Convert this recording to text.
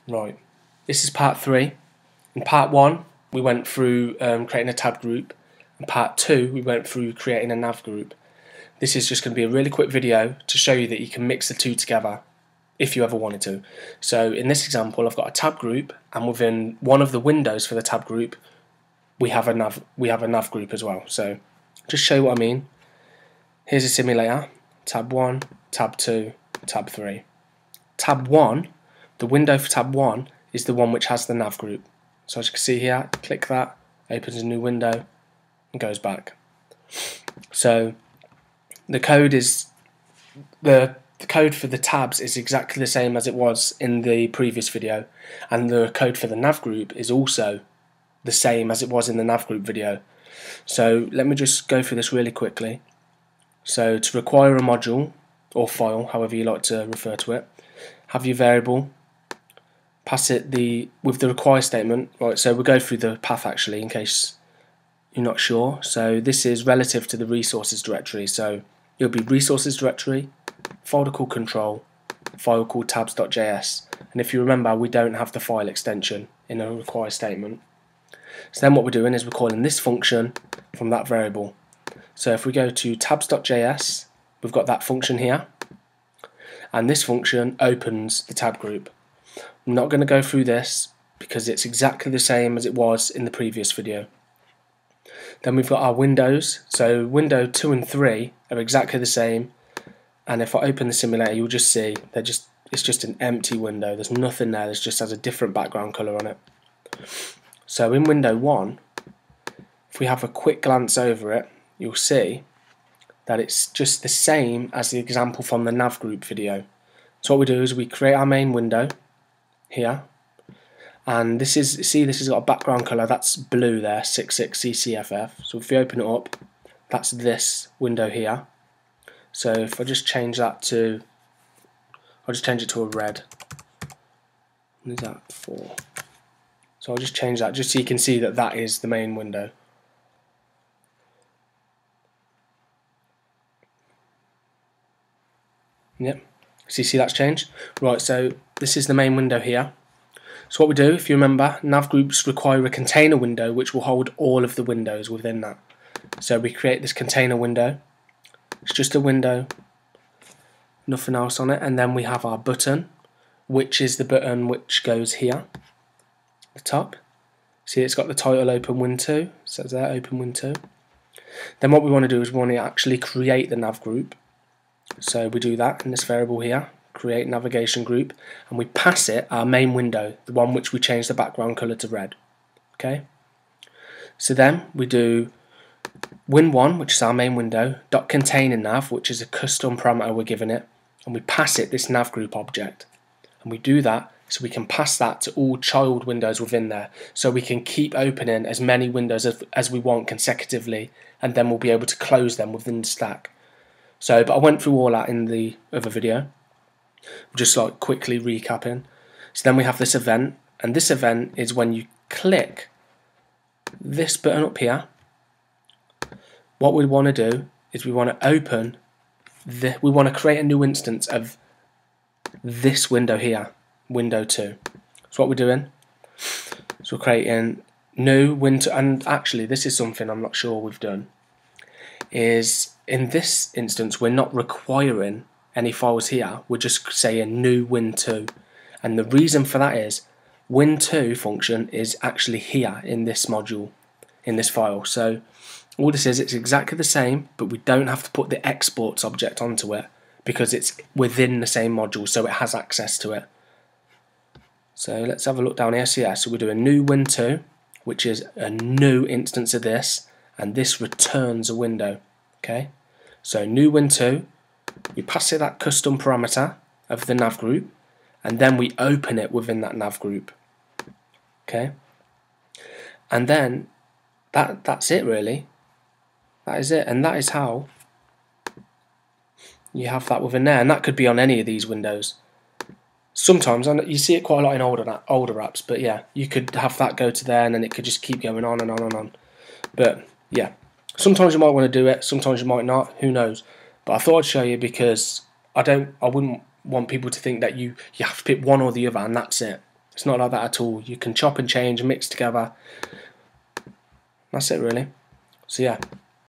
Right, this is part 3. In part 1 we went through creating a tab group. In part 2 we went through creating a nav group. This is just going to be a really quick video to show you that you can mix the two together if you ever wanted to. So in this example I've got a tab group, and within one of the windows for the tab group we have a nav group as well. So just show you what I mean. Here's a simulator, tab 1, tab 2, tab 3. Tab 1, the window for tab 1 is the one which has the nav group. So as you can see here, click that, opens a new window and goes back. So the code is the code for the tabs is exactly the same as it was in the previous video, and the code for the nav group is also the same as it was in the nav group video. So let me just go through this really quickly. So to require a module or file, however you like to refer to it, have your variable, pass it with the require statement. Right, so we'll go through the path actually in case you're not sure. So this is relative to the resources directory. So it'll be resources directory, folder called control, file called tabs.js. And if you remember, we don't have the file extension in a require statement. So then what we're doing is we're calling this function from that variable. So if we go to tabs.js, we've got that function here, and this function opens the tab group. I'm not going to go through this because it's exactly the same as it was in the previous video. Then we've got our windows. So window 2 and 3 are exactly the same, and if I open the simulator you'll just see it's just an empty window. There's nothing there. It just has a different background colour on it. So in window 1, if we have a quick glance over it, you'll see that it's just the same as the example from the nav group video. So what we do is we create our main window here, and this has got a background colour that's blue there, 66CCFF. So if we open it up, that's this window here. So if I just change that to, I'll just change it to a red. What is that for? So I'll just change that just so you can see that that is the main window. Yep, so you see that's changed? Right, so this is the main window here. So what we do, if you remember, nav groups require a container window which will hold all of the windows within that. So we create this container window. It's just a window, nothing else on it, and then we have our button, which is the button which goes here, the top. See, it's got the title open win2, so there, open win2. Then what we want to do is we want to actually create the nav group. So we do that in this variable here, create navigation group, and we pass it our main window, the one which we changed the background colour to red. Okay. So then we do win1, which is our main window, dot container nav, which is a custom parameter we're giving it, and we pass it this nav group object. And we do that so we can pass that to all child windows within there, so we can keep opening as many windows as we want consecutively, and then we'll be able to close them within the stack. So, but I went through all that in the other video, just like quickly recapping. So then we have this event, and this event is when you click this button up here. What we want to do is we want to open we want to create a new instance of this window here, window 2. So what we're doing is we're creating new window, and actually this is something I'm not sure we've done, is in this instance we're not requiring any files here, we're just saying new win2, and the reason for that is win2 function is actually here in this module, in this file. So all this is, it's exactly the same, but we don't have to put the exports object onto it because it's within the same module, so it has access to it. So let's have a look down here. So yeah, so we do a new win2, which is a new instance of this, and this returns a window. Okay, so new win2, we pass it that custom parameter of the nav group, and then we open it within that nav group. Okay, and then that's it really. That is it, and that is how you have that within there, and that could be on any of these windows. Sometimes, and you see it quite a lot in older apps, but yeah, you could have that go to there, and then it could just keep going on and on and on. But yeah, sometimes you might want to do it, sometimes you might not, who knows. But I thought I'd show you because I wouldn't want people to think that you have to pick one or the other and that's it. It's not like that at all. You can chop and change, mix together. That's it really. So yeah.